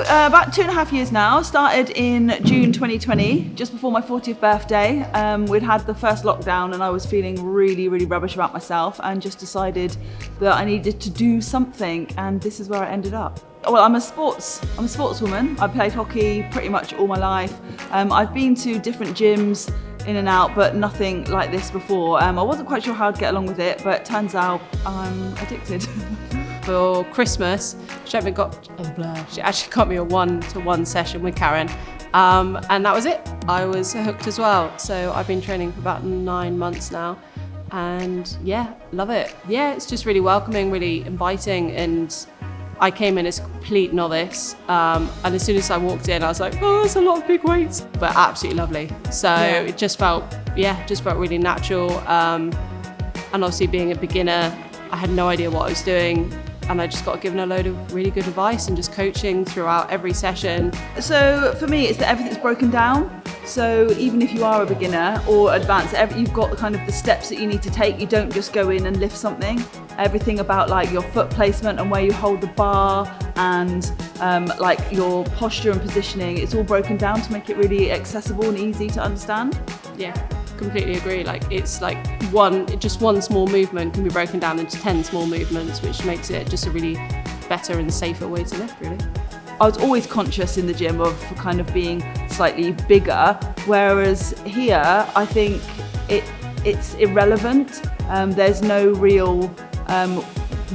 about 2.5 years now. Started in June 2020, just before my 40th birthday. We'd had the first lockdown and I was feeling really, really rubbish about myself and just decided that I needed to do something, and this is where I ended up. Well, I'm a sportswoman. I played hockey pretty much all my life. I've been to different gyms in and out, but nothing like this before. I wasn't quite sure how I'd get along with it, but turns out I'm addicted. For Christmas, she actually got me a 1-to-1 session with Karen, and that was it. I was hooked as well. So I've been training for about 9 months now, and yeah, love it. Yeah, it's just really welcoming, really inviting, and I came in as a complete novice, and as soon as I walked in, I was like, oh, that's a lot of big weights, but absolutely lovely. So it just felt really natural, and obviously being a beginner, I had no idea what I was doing, and I just got given a load of really good advice and just coaching throughout every session. So for me, it's that everything's broken down. So even if you are a beginner or advanced, you've got kind of the steps that you need to take. You don't just go in and lift something. Everything about like your foot placement and where you hold the bar and like your posture and positioning, it's all broken down to make it really accessible and easy to understand. Yeah, completely agree. Like it's like just one small movement can be broken down into 10 small movements, which makes it just a really better and safer way to lift, really. I was always conscious in the gym of kind of being slightly bigger, whereas here I think it's irrelevant. There's no real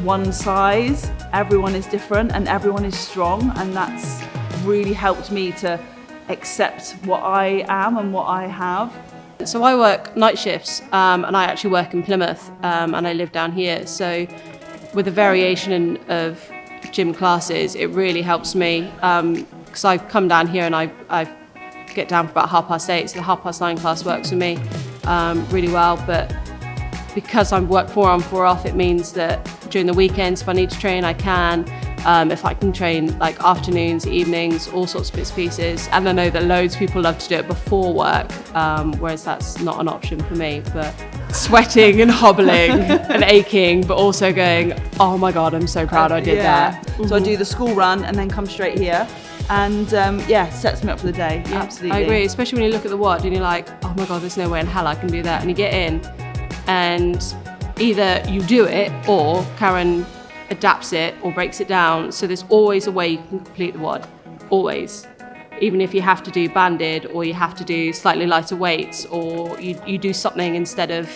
one size. Everyone is different and everyone is strong, and that's really helped me to accept what I am and what I have. So I work night shifts, and I actually work in Plymouth, and I live down here. So with the variation of gym classes, it really helps me, because I come down here and I get down for about 8:30, so the 9:30 class works for me really well. But because I work 4 on 4 off, it means that during the weekends, if I need to train, I can. If I can train like afternoons, evenings, all sorts of bits and pieces. And I know that loads of people love to do it before work, whereas that's not an option for me. But sweating and hobbling and aching, but also going, oh my God, I'm so proud I did that. So I do the school run and then come straight here. And sets me up for the day. Yeah, absolutely. I agree, especially when you look at the watch and you're like, oh my God, there's no way in hell I can do that. And you get in and either you do it or Karen adapts it or breaks it down. So there's always a way you can complete the WOD, always. Even if you have to do banded or you have to do slightly lighter weights or you do something instead of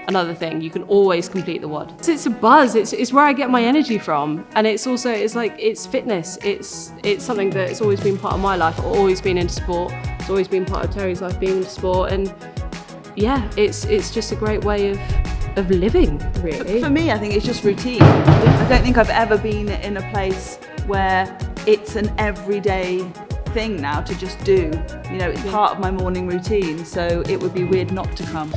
another thing, you can always complete the WOD. So it's a buzz, it's where I get my energy from. And it's also, it's fitness. It's something that's always been part of my life. I've always been into sport. It's always been part of Terry's life being into sport. And yeah, it's just a great way of living, really. For me, I think it's just routine. I don't think I've ever been in a place where it's an everyday thing now to just do. You know, it's part of my morning routine, so it would be weird not to come.